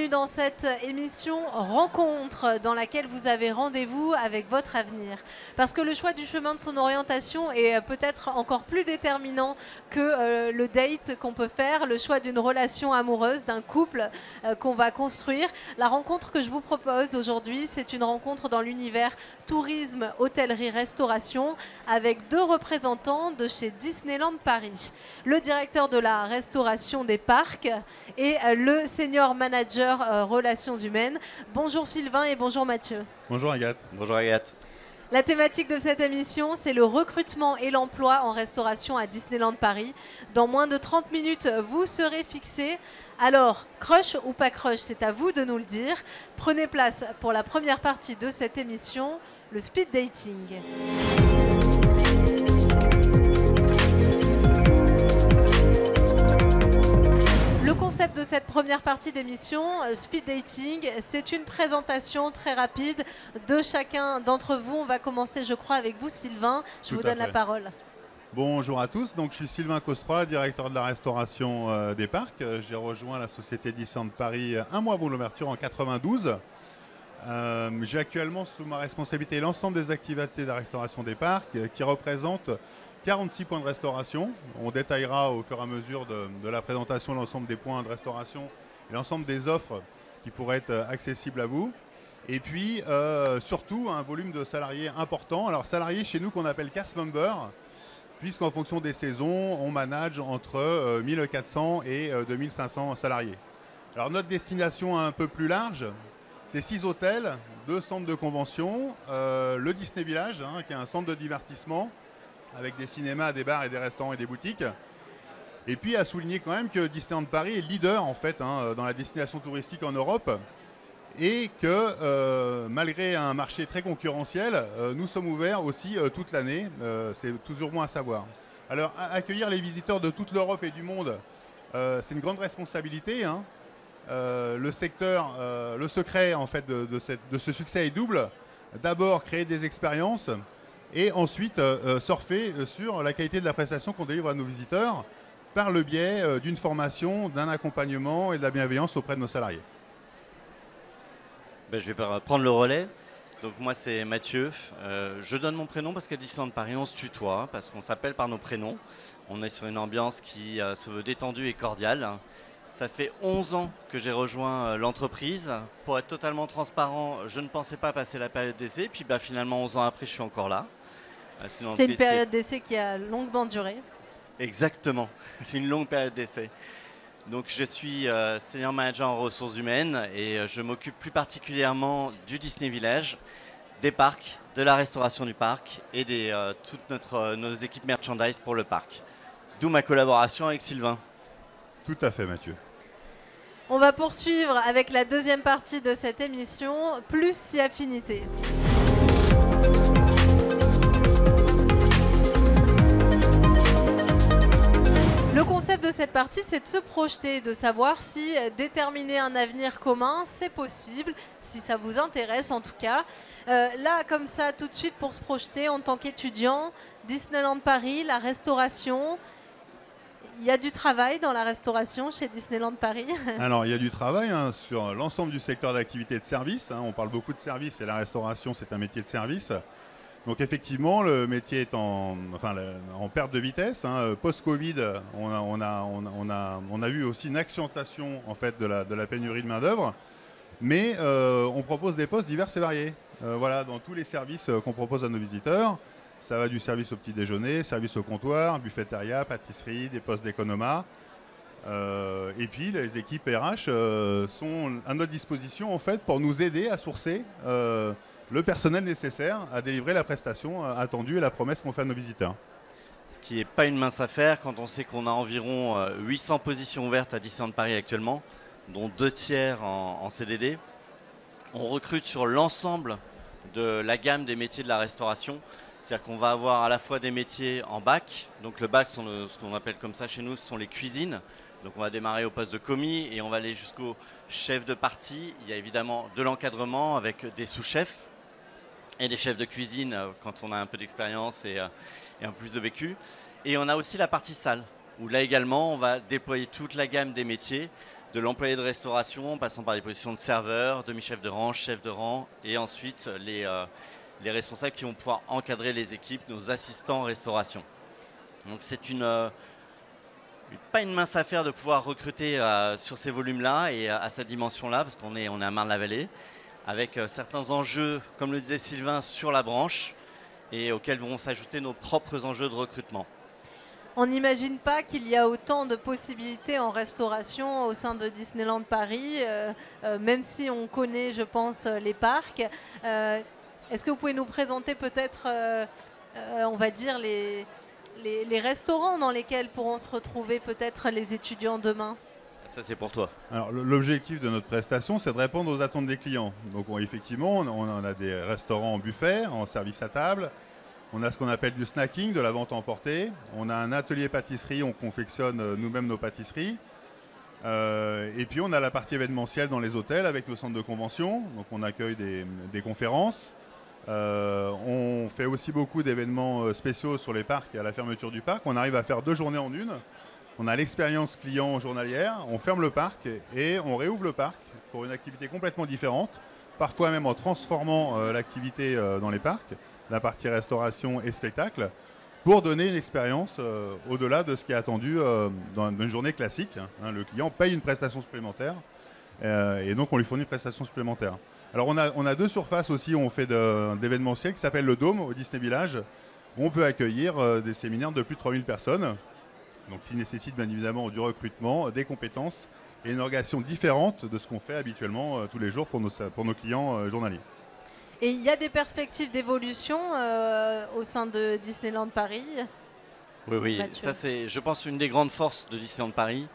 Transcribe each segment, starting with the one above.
dans cette émission Rencontre dans laquelle vous avez rendez-vous avec votre avenir. Parce que le choix du chemin de son orientation est peut-être encore plus déterminant que le date qu'on peut faire, le choix d'une relation amoureuse, d'un couple qu'on va construire. La rencontre que je vous propose aujourd'hui, c'est une rencontre dans l'univers tourisme, hôtellerie, restauration avec deux représentants de chez Disneyland Paris. Le directeur de la restauration des parcs et le senior manager relations humaines. Bonjour Sylvain et bonjour Mathieu. Bonjour Agathe. Bonjour Agathe. La thématique de cette émission, c'est le recrutement et l'emploi en restauration à Disneyland Paris. Dans moins de 30 minutes, vous serez fixés. Alors, crush ou pas crush, c'est à vous de nous le dire. Prenez place pour la première partie de cette émission, le speed dating. Le concept de cette première partie d'émission, Speed Dating, c'est une présentation très rapide de chacun d'entre vous. On va commencer, je crois, avec vous, Sylvain. Je vous donne la parole. Bonjour à tous, donc je suis Sylvain Costroy, directeur de la restauration des parcs. J'ai rejoint la société Disneyland Paris un mois avant l'ouverture en 92. J'ai actuellement sous ma responsabilité l'ensemble des activités de la restauration des parcs qui représentent 46 points de restauration. On détaillera au fur et à mesure de la présentation l'ensemble des points de restauration et l'ensemble des offres qui pourraient être accessibles à vous. Et puis surtout un volume de salariés important. Alors salariés chez nous qu'on appelle cast member, puisqu'en fonction des saisons, on manage entre 1400 et 2500 salariés. Alors notre destination un peu plus large, c'est 6 hôtels, 2 centres de convention, le Disney Village, qui est un centre de divertissement, avec des cinémas, des bars et des restaurants et des boutiques. Et puis à souligner quand même que Disneyland Paris est leader en fait dans la destination touristique en Europe et que malgré un marché très concurrentiel, nous sommes ouverts aussi toute l'année, c'est toujours bon à savoir. Alors accueillir les visiteurs de toute l'Europe et du monde, c'est une grande responsabilité. Le secret en fait de ce succès est double. D'abord créer des expériences et ensuite surfer sur la qualité de la prestation qu'on délivre à nos visiteurs par le biais d'une formation, d'un accompagnement et de la bienveillance auprès de nos salariés. Je vais prendre le relais. Donc moi c'est Mathieu. Je donne mon prénom parce qu'à Disneyland Paris on se tutoie, parce qu'on s'appelle par nos prénoms. On est sur une ambiance qui se veut détendue et cordiale. Ça fait 11 ans que j'ai rejoint l'entreprise. Pour être totalement transparent, je ne pensais pas passer la période d'essai. Puis finalement 11 ans après je suis encore là. C'est une période d'essai qui a longuement duré. Exactement, c'est une longue période d'essai. Donc je suis senior manager en ressources humaines et je m'occupe plus particulièrement du Disney Village, des parcs, de la restauration du parc et toutes nos équipes merchandise pour le parc. D'où ma collaboration avec Sylvain. Tout à fait Mathieu. On va poursuivre avec la deuxième partie de cette émission, plus si affinité. Le concept de cette partie, c'est de se projeter, de savoir si déterminer un avenir commun, c'est possible, si ça vous intéresse en tout cas. Là, comme ça, tout de suite pour se projeter en tant qu'étudiant, Disneyland Paris, la restauration. Il y a du travail dans la restauration chez Disneyland Paris. Alors il y a du travail sur l'ensemble du secteur d'activité de service. On parle beaucoup de service et la restauration c'est un métier de service. Donc effectivement, le métier est en perte de vitesse. Post-Covid, on a vu aussi une accentuation en fait, de la pénurie de main-d'œuvre. Mais on propose des postes divers et variés. Voilà, dans tous les services qu'on propose à nos visiteurs. Ça va du service au petit déjeuner, service au comptoir, buffétariat, pâtisserie, des postes d'économat. Et puis les équipes RH sont à notre disposition en fait, pour nous aider à sourcer le personnel nécessaire à délivrer la prestation attendue et la promesse qu'on fait à nos visiteurs. Ce qui n'est pas une mince affaire quand on sait qu'on a environ 800 positions ouvertes à Disneyland Paris actuellement, dont 2 tiers en CDD. On recrute sur l'ensemble de la gamme des métiers de la restauration. C'est-à-dire qu'on va avoir à la fois des métiers en bac. Donc le bac, ce qu'on appelle comme ça chez nous, ce sont les cuisines. Donc on va démarrer au poste de commis et on va aller jusqu'au chef de partie. Il y a évidemment de l'encadrement avec des sous-chefs et des chefs de cuisine quand on a un peu d'expérience et un peu plus de vécu. Et on a aussi la partie salle, où là également on va déployer toute la gamme des métiers, de l'employé de restauration, en passant par les positions de serveur, demi-chef de rang, chef de rang, et ensuite les responsables qui vont pouvoir encadrer les équipes, nos assistants en restauration. Donc c'est pas une mince affaire de pouvoir recruter sur ces volumes-là et à cette dimension-là, parce qu'on est à Marne-la-Vallée, avec certains enjeux, comme le disait Sylvain, sur la branche, et auxquels vont s'ajouter nos propres enjeux de recrutement. On n'imagine pas qu'il y a autant de possibilités en restauration au sein de Disneyland Paris, même si on connaît, je pense, les parcs. Est-ce que vous pouvez nous présenter peut-être, on va dire, les restaurants dans lesquels pourront se retrouver peut-être les étudiants demain? Ça, c'est pour toi. Alors, l'objectif de notre prestation, c'est de répondre aux attentes des clients. Donc, effectivement, on a des restaurants en buffet, en service à table. On a ce qu'on appelle du snacking, de la vente à emporter. On a un atelier pâtisserie, on confectionne nous-mêmes nos pâtisseries. Et puis, on a la partie événementielle dans les hôtels avec nos centres de convention. Donc, on accueille des conférences. On fait aussi beaucoup d'événements spéciaux sur les parcs et à la fermeture du parc. On arrive à faire 2 journées en une. On a l'expérience client journalière, on ferme le parc et on réouvre le parc pour une activité complètement différente, parfois même en transformant l'activité dans les parcs, la partie restauration et spectacle, pour donner une expérience au-delà de ce qui est attendu dans une journée classique. Le client paye une prestation supplémentaire et donc on lui fournit une prestation supplémentaire. Alors on a 2 surfaces aussi où on fait d'événementiel qui s'appelle le Dôme au Disney Village, où on peut accueillir des séminaires de plus de 3000 personnes. Donc, qui nécessite bien évidemment du recrutement, des compétences et une organisation différente de ce qu'on fait habituellement tous les jours pour nos clients journaliers. Et il y a des perspectives d'évolution au sein de Disneyland Paris? Oui, Mathieu. ça c'est, je pense, une des grandes forces de Disneyland Paris,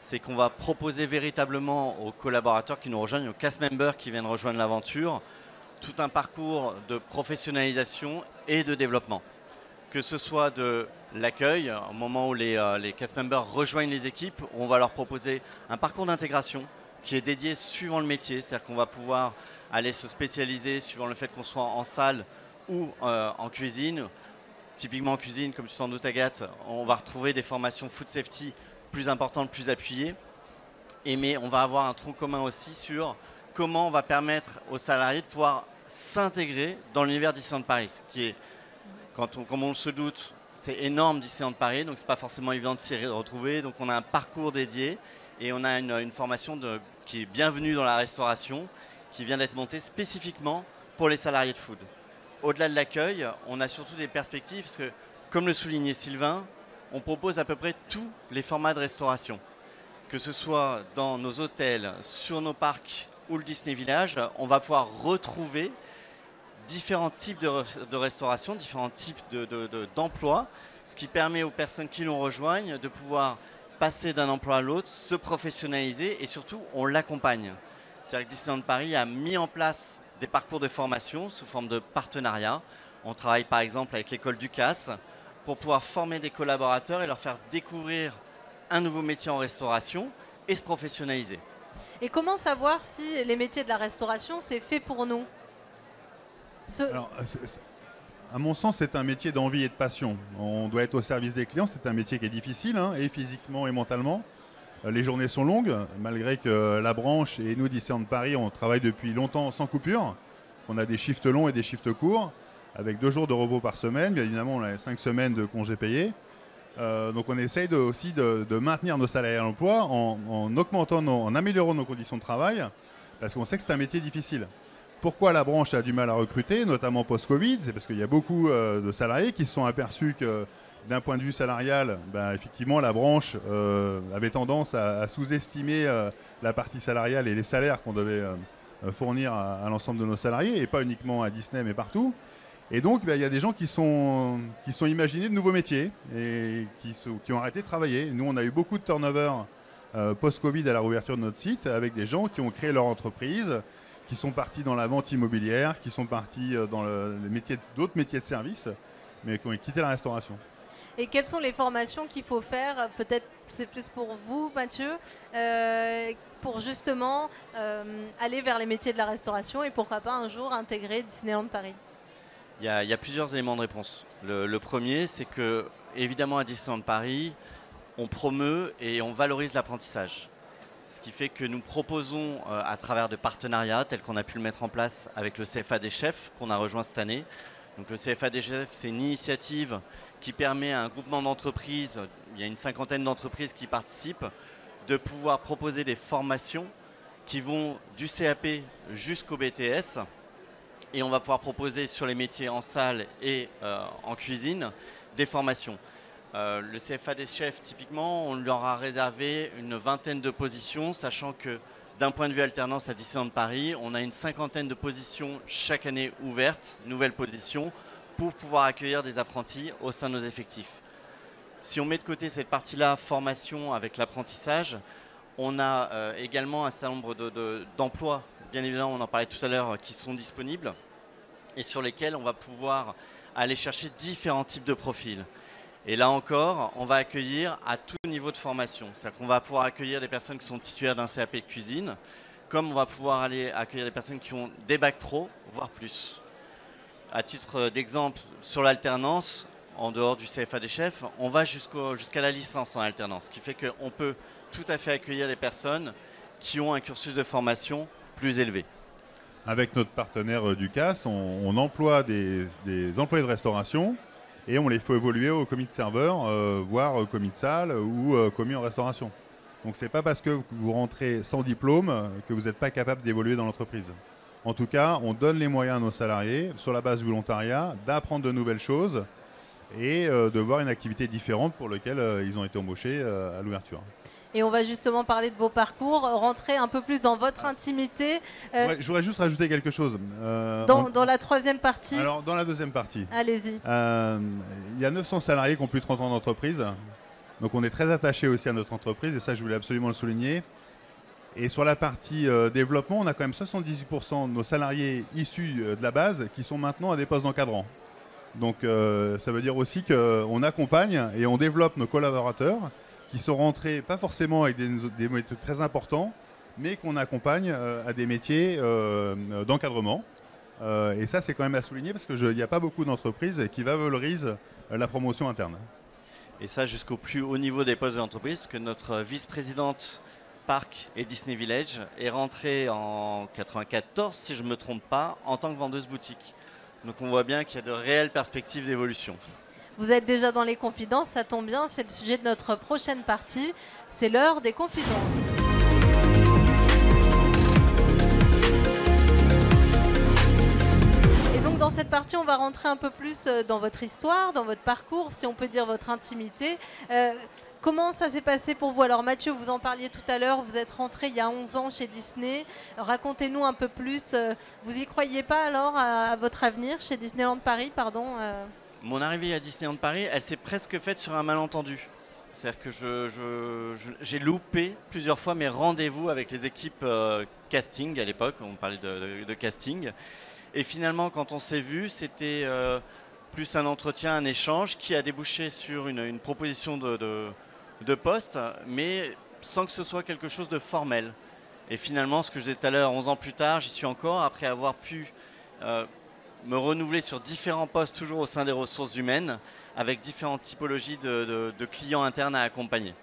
c'est qu'on va proposer véritablement aux collaborateurs qui nous rejoignent, aux cast members qui viennent rejoindre l'aventure, tout un parcours de professionnalisation et de développement. Que ce soit de l'accueil, au moment où les cast members rejoignent les équipes, on va leur proposer un parcours d'intégration qui est dédié suivant le métier. C'est-à-dire qu'on va pouvoir aller se spécialiser suivant le fait qu'on soit en salle ou en cuisine. Typiquement en cuisine, comme tu t'en doutes Agathe, on va retrouver des formations food safety plus importantes, plus appuyées. Mais on va avoir un tronc commun aussi sur comment on va permettre aux salariés de pouvoir s'intégrer dans l'univers Disneyland Paris, qui est, comme on se doute, c'est énorme Disneyland Paris, donc c'est pas forcément évident de s'y retrouver. Donc on a un parcours dédié et on a une formation qui est bienvenue dans la restauration, qui vient d'être montée spécifiquement pour les salariés de food. Au-delà de l'accueil, on a surtout des perspectives parce que, comme le soulignait Sylvain, on propose à peu près tous les formats de restauration. Que ce soit dans nos hôtels, sur nos parcs ou le Disney Village, on va pouvoir retrouver différents types de restauration, différents types d'emplois, ce qui permet aux personnes qui nous rejoignent de pouvoir passer d'un emploi à l'autre, se professionnaliser et surtout on l'accompagne. C'est-à-dire que Disneyland Paris a mis en place des parcours de formation sous forme de partenariat. On travaille par exemple avec l'école Ducasse pour pouvoir former des collaborateurs et leur faire découvrir un nouveau métier en restauration et se professionnaliser. Et comment savoir si les métiers de la restauration, c'est fait pour nous? Alors, à mon sens, c'est un métier d'envie et de passion. On doit être au service des clients. C'est un métier qui est difficile, et physiquement et mentalement. Les journées sont longues, malgré que la branche et nous, Disneyland Paris, on travaille depuis longtemps sans coupure. On a des shifts longs et des shifts courts, avec 2 jours de repos par semaine. Bien évidemment, on a 5 semaines de congés payés. Donc on essaye aussi de maintenir nos salariés à l'emploi en améliorant nos conditions de travail, parce qu'on sait que c'est un métier difficile. Pourquoi la branche a du mal à recruter, notamment post-Covid? C'est parce qu'il y a beaucoup de salariés qui se sont aperçus que d'un point de vue salarial, effectivement, la branche avait tendance à sous-estimer la partie salariale et les salaires qu'on devait fournir à l'ensemble de nos salariés, et pas uniquement à Disney, mais partout. Et donc, il y a des gens qui sont imaginés de nouveaux métiers et qui ont arrêté de travailler. Nous, on a eu beaucoup de turnover post-Covid à la réouverture de notre site, avec des gens qui ont créé leur entreprise, qui sont partis dans la vente immobilière, qui sont partis dans d'autres métiers de service, mais qui ont quitté la restauration. Et quelles sont les formations qu'il faut faire? Peut-être c'est plus pour vous, Mathieu, pour justement aller vers les métiers de la restauration et pourquoi pas un jour intégrer Disneyland Paris? Il y a plusieurs éléments de réponse. Le premier, c'est que, évidemment, à Disneyland Paris, on promeut et on valorise l'apprentissage. Ce qui fait que nous proposons à travers de partenariats tels qu'on a pu le mettre en place avec le CFA des chefs qu'on a rejoint cette année. Donc le CFA des chefs, c'est une initiative qui permet à un groupement d'entreprises, il y a une 50aine d'entreprises qui participent, de pouvoir proposer des formations qui vont du CAP jusqu'au BTS. Et on va pouvoir proposer sur les métiers en salle et en cuisine des formations. Le CFA des chefs, typiquement, on leur a réservé une 20aine de positions, sachant que d'un point de vue alternance à Disneyland Paris, on a une 50aine de positions chaque année ouvertes, nouvelles positions, pour pouvoir accueillir des apprentis au sein de nos effectifs. Si on met de côté cette partie-là, formation avec l'apprentissage, on a également un certain nombre d'emplois, bien évidemment, on en parlait tout à l'heure, qui sont disponibles et sur lesquels on va pouvoir aller chercher différents types de profils. Et là encore, on va accueillir à tout niveau de formation. C'est-à-dire qu'on va pouvoir accueillir des personnes qui sont titulaires d'un CAP de cuisine, comme on va pouvoir aller accueillir des personnes qui ont des bacs pro, voire plus. À titre d'exemple, sur l'alternance, en dehors du CFA des chefs, on va jusqu'à la licence en alternance, ce qui fait qu'on peut tout à fait accueillir des personnes qui ont un cursus de formation plus élevé. Avec notre partenaire du CAS, on emploie des employés de restauration et on les fait évoluer au commis de serveur, voire commis de salle ou commis en restauration. Donc c'est pas parce que vous rentrez sans diplôme que vous n'êtes pas capable d'évoluer dans l'entreprise. En tout cas, on donne les moyens à nos salariés, sur la base du volontariat, d'apprendre de nouvelles choses et de voir une activité différente pour laquelle ils ont été embauchés à l'ouverture. Et on va justement parler de vos parcours, rentrer un peu plus dans votre intimité. Je voudrais juste rajouter quelque chose. Dans la troisième partie. Alors, dans la deuxième partie. Allez-y. Il y a 900 salariés qui ont plus de 30 ans d'entreprise. Donc, on est très attaché aussi à notre entreprise et ça, je voulais absolument le souligner. Et sur la partie développement, on a quand même 78% de nos salariés issus de la base qui sont maintenant à des postes d'encadrant. Donc, ça veut dire aussi qu'on accompagne et on développe nos collaborateurs qui sont rentrés, pas forcément avec des métiers très importants, mais qu'on accompagne à des métiers d'encadrement. Et ça, c'est quand même à souligner parce qu'il n'y a pas beaucoup d'entreprises qui valorisent la promotion interne. Et ça, jusqu'au plus haut niveau des postes de l'entreprise, parce que notre vice-présidente Parc et Disney Village est rentrée en 94, si je ne me trompe pas, en tant que vendeuse boutique. Donc on voit bien qu'il y a de réelles perspectives d'évolution. Vous êtes déjà dans les confidences, ça tombe bien, c'est le sujet de notre prochaine partie. C'est l'heure des confidences. Et donc dans cette partie, on va rentrer un peu plus dans votre histoire, dans votre parcours, si on peut dire votre intimité. Comment ça s'est passé pour vous? Alors Mathieu, vous en parliez tout à l'heure, vous êtes rentré il y a 11 ans chez Disney. Racontez-nous un peu plus. Vous y croyez pas alors à votre avenir chez Disneyland Paris, pardon Mon arrivée à Disneyland Paris, elle s'est presque faite sur un malentendu. C'est-à-dire que j'ai loupé plusieurs fois mes rendez-vous avec les équipes casting à l'époque, on parlait de casting. Et finalement, quand on s'est vu, c'était plus un entretien, un échange qui a débouché sur une proposition de poste, mais sans que ce soit quelque chose de formel. Et finalement, ce que je disais tout à l'heure, 11 ans plus tard, j'y suis encore, après avoir pu me renouveler sur différents postes, toujours au sein des ressources humaines, avec différentes typologies de clients internes à accompagner.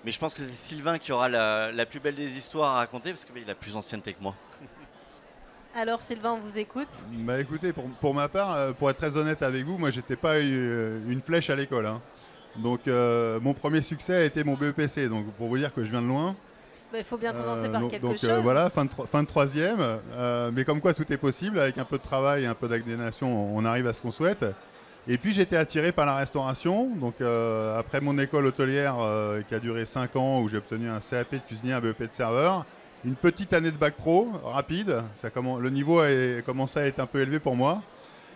Mais je pense que c'est Sylvain qui aura la plus belle des histoires à raconter, parce qu'il a plus d'ancienneté que moi. Alors Sylvain, on vous écoute. Bah écoutez, pour ma part, pour être très honnête avec vous, moi j'étais pas une flèche à l'école. Hein. Donc mon premier succès a été mon BEPC, donc pour vous dire que je viens de loin. Il faut bien commencer par quelque chose. Voilà, fin de troisième. Mais comme quoi tout est possible, avec un peu de travail et un peu d'abnégation, on arrive à ce qu'on souhaite. Et puis j'étais attiré par la restauration. Donc après mon école hôtelière qui a duré 5 ans, où j'ai obtenu un CAP de cuisinier, un BEP de serveur, une petite année de bac pro, rapide. Le niveau a commencé à être un peu élevé pour moi.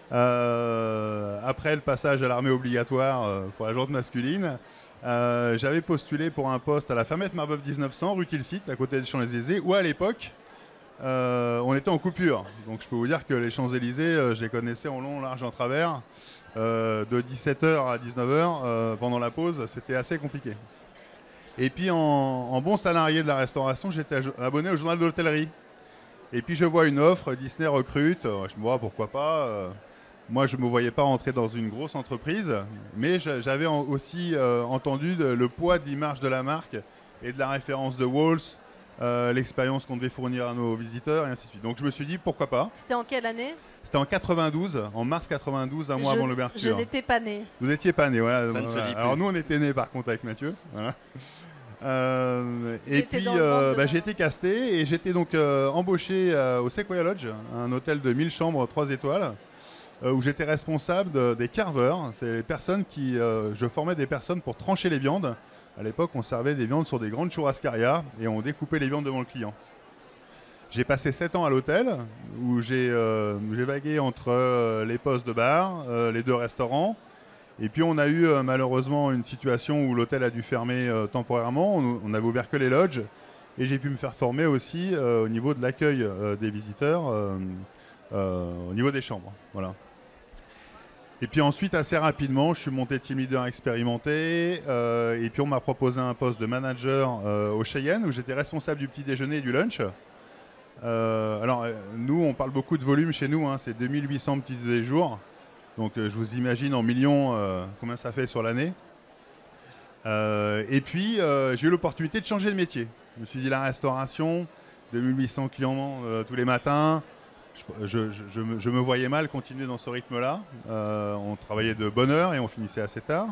Après le passage à l'armée obligatoire pour la jante masculine, j'avais postulé pour un poste à la fermette Marbeuf 1900, rue Tilsit, à côté des Champs-Élysées, où à l'époque, on était en coupure. Donc je peux vous dire que les Champs-Élysées, je les connaissais en long, large, en travers. De 17h à 19h, pendant la pause, c'était assez compliqué. Et puis en bon salarié de la restauration, j'étais abonné au journal de l'hôtellerie. Et puis je vois une offre, Disney recrute, je me dis pourquoi pas. Moi je ne me voyais pas rentrer dans une grosse entreprise, mais j'avais aussi entendu le poids de l'image de la marque et de la référence de Walls l'expérience qu'on devait fournir à nos visiteurs et ainsi de suite. Donc je me suis dit pourquoi pas. C'était en quelle année? C'était en 92, en mars 92, un mois avant l'ouverture. Je n'étais pas né. Vous n'étiez pas né, voilà. Ça ne se dit plus. Alors nous on était nés par contre avec Mathieu. Voilà. Et puis j'ai été casté et j'étais donc embauché au Sequoia Lodge, un hôtel de 1000 chambres 3 étoiles, où j'étais responsable des carveurs. C'est les personnes qui, je formais des personnes pour trancher les viandes. À l'époque, on servait des viandes sur des grandes churrascarias et on découpait les viandes devant le client. J'ai passé 7 ans à l'hôtel où j'ai vagué entre les postes de bar, les 2 restaurants. Et puis on a eu malheureusement une situation où l'hôtel a dû fermer temporairement. On n'avait ouvert que les lodges. Et j'ai pu me faire former aussi au niveau de l'accueil des visiteurs, au niveau des chambres. Voilà. Et puis ensuite, assez rapidement, je suis monté team leader expérimenté. Et puis on m'a proposé un poste de manager au Cheyenne où j'étais responsable du petit déjeuner et du lunch. Nous, on parle beaucoup de volume chez nous. Hein, c'est 2800 petits déjeuners jours. Donc je vous imagine en millions combien ça fait sur l'année. Et puis j'ai eu l'opportunité de changer de métier. Je me suis dit la restauration, 2800 clients tous les matins. Je me voyais mal continuer dans ce rythme-là. On travaillait de bonne heure et on finissait assez tard.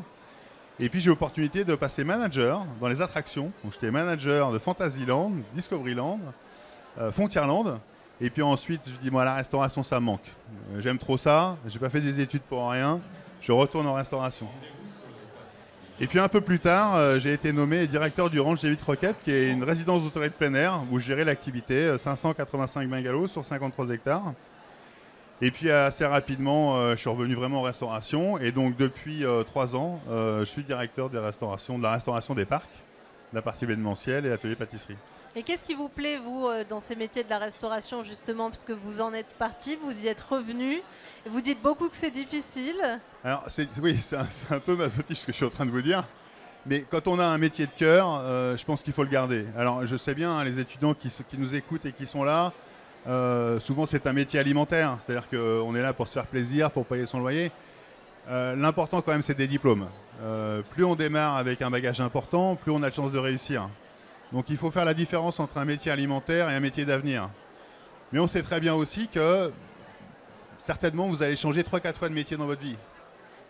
Et puis j'ai eu l'opportunité de passer manager dans les attractions. Donc j'étais manager de Fantasyland, Discoveryland, Frontierland. Et puis ensuite, je dis moi la restauration ça me manque. J'aime trop ça. J'ai pas fait des études pour rien. Je retourne en restauration. Et puis un peu plus tard, j'ai été nommé directeur du Ranch des 8 Roquettes, qui est une résidence d'hôtellerie de plein air où je gérais l'activité, 585 bungalows sur 53 hectares. Et puis assez rapidement, je suis revenu vraiment en restauration. Et donc depuis 3 ans, je suis directeur de la restauration des parcs, de la partie événementielle et atelier pâtisserie. Et qu'est-ce qui vous plaît, vous, dans ces métiers de la restauration, justement, puisque vous en êtes parti, vous y êtes revenu. Vous dites beaucoup que c'est difficile. Alors, oui, c'est un peu masochiste ce que je suis en train de vous dire. Mais quand on a un métier de cœur, je pense qu'il faut le garder. Alors, je sais bien, hein, les étudiants qui nous écoutent et qui sont là, souvent c'est un métier alimentaire. C'est-à-dire qu'on est là pour se faire plaisir, pour payer son loyer. L'important quand même, c'est des diplômes. Plus on démarre avec un bagage important, plus on a de chances de réussir. Donc il faut faire la différence entre un métier alimentaire et un métier d'avenir. Mais on sait très bien aussi que certainement vous allez changer 3-4 fois de métier dans votre vie.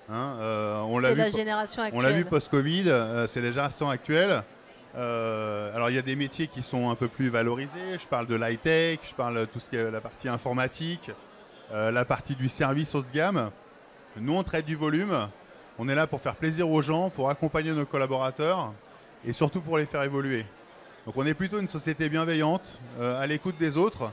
Hein, c'est la génération actuelle. On l'a vu post-Covid, c'est la génération actuelle. Alors il y a des métiers qui sont un peu plus valorisés. Je parle de l'high-tech, je parle de tout ce qui est la partie informatique, la partie du service haut de gamme. Nous on traite du volume. On est là pour faire plaisir aux gens, pour accompagner nos collaborateurs et surtout pour les faire évoluer. Donc on est plutôt une société bienveillante, à l'écoute des autres,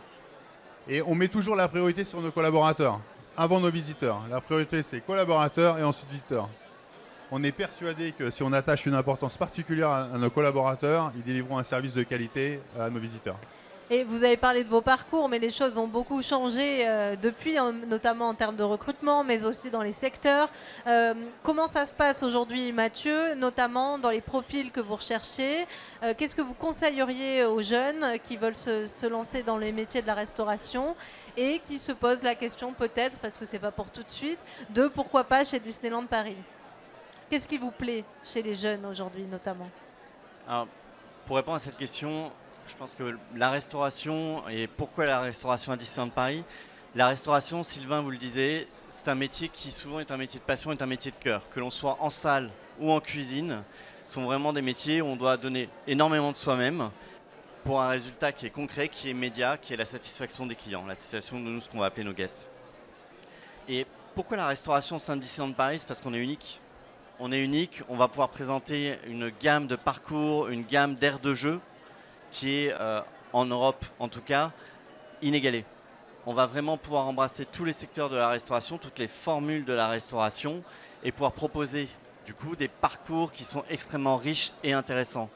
et on met toujours la priorité sur nos collaborateurs, avant nos visiteurs. La priorité c'est collaborateurs et ensuite visiteurs. On est persuadé que si on attache une importance particulière à nos collaborateurs, ils délivreront un service de qualité à nos visiteurs. Et vous avez parlé de vos parcours, mais les choses ont beaucoup changé depuis, notamment en termes de recrutement, mais aussi dans les secteurs. Comment ça se passe aujourd'hui, Mathieu, notamment dans les profils que vous recherchez? Qu'est-ce que vous conseilleriez aux jeunes qui veulent se lancer dans les métiers de la restauration et qui se posent la question peut-être, parce que ce n'est pas pour tout de suite, de pourquoi pas chez Disneyland Paris? Qu'est-ce qui vous plaît chez les jeunes aujourd'hui, notamment? Alors, pour répondre à cette question, je pense que la restauration, et pourquoi la restauration à Disneyland Paris? La restauration, Sylvain vous le disait, c'est un métier qui souvent est un métier de passion, est un métier de cœur. Que l'on soit en salle ou en cuisine, sont vraiment des métiers où on doit donner énormément de soi-même pour un résultat qui est concret, qui est immédiat, qui est la satisfaction des clients, la satisfaction de nous, ce qu'on va appeler nos guests. Et pourquoi la restauration au sein de Disneyland Paris? C'est parce qu'on est unique. On est unique, on va pouvoir présenter une gamme de parcours, une gamme d'aires de jeu qui est, en Europe en tout cas, inégalée. On va vraiment pouvoir embrasser tous les secteurs de la restauration, toutes les formules de la restauration et pouvoir proposer du coup des parcours qui sont extrêmement riches et intéressants.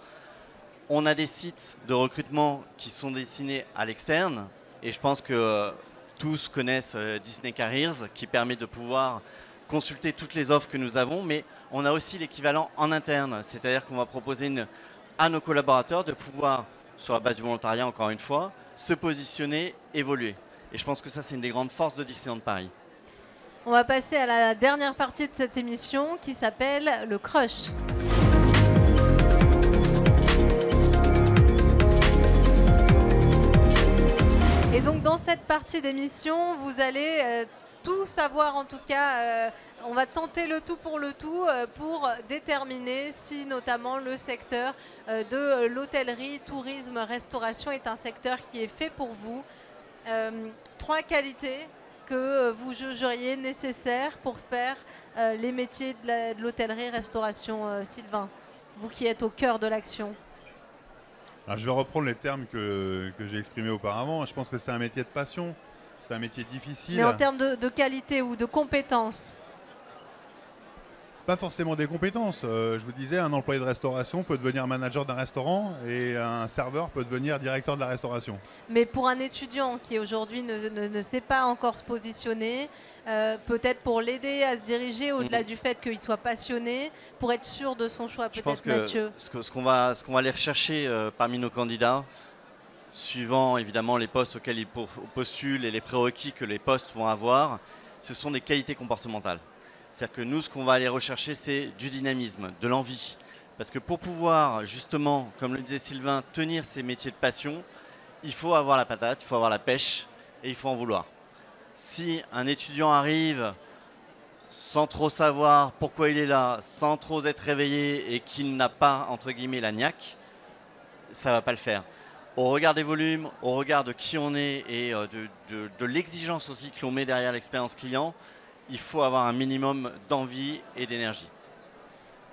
On a des sites de recrutement qui sont destinés à l'externe et je pense que tous connaissent Disney Careers qui permet de pouvoir consulter toutes les offres que nous avons, mais on a aussi l'équivalent en interne, c'est-à-dire qu'on va proposer à nos collaborateurs de pouvoir, sur la base du volontariat encore une fois, se positionner, évoluer. Et je pense que ça, c'est une des grandes forces de Disneyland Paris. On va passer à la dernière partie de cette émission qui s'appelle le Crush. cette partie d'émission, vous allez tout savoir, en tout cas, on va tenter le tout pour le tout pour déterminer si notamment le secteur de l'hôtellerie, tourisme, restauration est un secteur qui est fait pour vous. 3 qualités que vous jugeriez nécessaires pour faire les métiers de l'hôtellerie, restauration, Sylvain, vous qui êtes au cœur de l'action. Alors, je vais reprendre les termes que j'ai exprimés auparavant. Je pense que c'est un métier de passion, c'est un métier difficile. Mais en termes de qualité ou de compétences? Pas forcément des compétences. Je vous disais, un employé de restauration peut devenir manager d'un restaurant et un serveur peut devenir directeur de la restauration. Mais pour un étudiant qui aujourd'hui ne sait pas encore se positionner, peut-être pour l'aider à se diriger au-delà du fait qu'il soit passionné, pour être sûr de son choix, peut-être Mathieu. Ce qu'on va aller rechercher parmi nos candidats, suivant évidemment les postes auxquels ils postulent et les prérequis que les postes vont avoir, ce sont des qualités comportementales. C'est-à-dire que nous, ce qu'on va aller rechercher, c'est du dynamisme, de l'envie. Parce que pour pouvoir, justement, comme le disait Sylvain, tenir ces métiers de passion, il faut avoir la patate, il faut avoir la pêche et il faut en vouloir. Si un étudiant arrive sans trop savoir pourquoi il est là, sans trop être réveillé et qu'il n'a pas, entre guillemets, la niaque, ça ne va pas le faire. Au regard des volumes, au regard de qui on est et de l'exigence aussi que l'on met derrière l'expérience client, il faut avoir un minimum d'envie et d'énergie.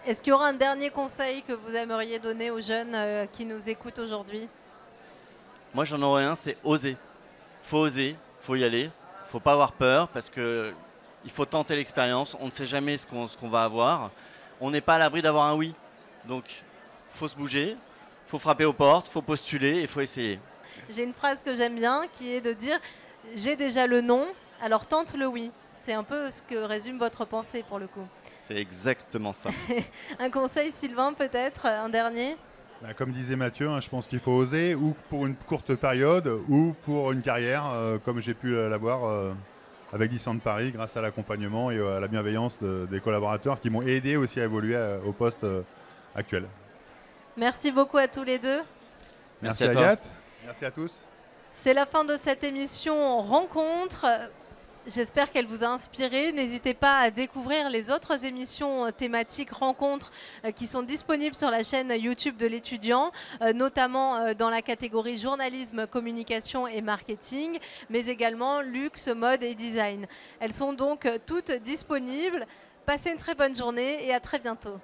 Est-ce qu'il y aura un dernier conseil que vous aimeriez donner aux jeunes qui nous écoutent aujourd'hui? Moi, j'en aurais un, c'est oser. Il faut y aller, il ne faut pas avoir peur parce qu'il faut tenter l'expérience. On ne sait jamais ce qu'on va avoir. On n'est pas à l'abri d'avoir un oui. Donc, il faut se bouger, il faut frapper aux portes, il faut postuler et il faut essayer. J'ai une phrase que j'aime bien qui est de dire « j'ai déjà le non, alors tente le oui ». C'est un peu ce que résume votre pensée pour le coup. C'est exactement ça. Un conseil, Sylvain, peut-être, un dernier? Comme disait Mathieu, je pense qu'il faut oser, ou pour une courte période, ou pour une carrière, comme j'ai pu l'avoir avec Disneyland Paris, grâce à l'accompagnement et à la bienveillance des collaborateurs qui m'ont aidé aussi à évoluer au poste actuel. Merci beaucoup à tous les deux. Merci Agathe. Merci à tous. C'est la fin de cette émission Rencontre. J'espère qu'elle vous a inspiré. N'hésitez pas à découvrir les autres émissions thématiques rencontres qui sont disponibles sur la chaîne YouTube de l'étudiant, notamment dans la catégorie journalisme, communication et marketing, mais également luxe, mode et design. Elles sont donc toutes disponibles. Passez une très bonne journée et à très bientôt.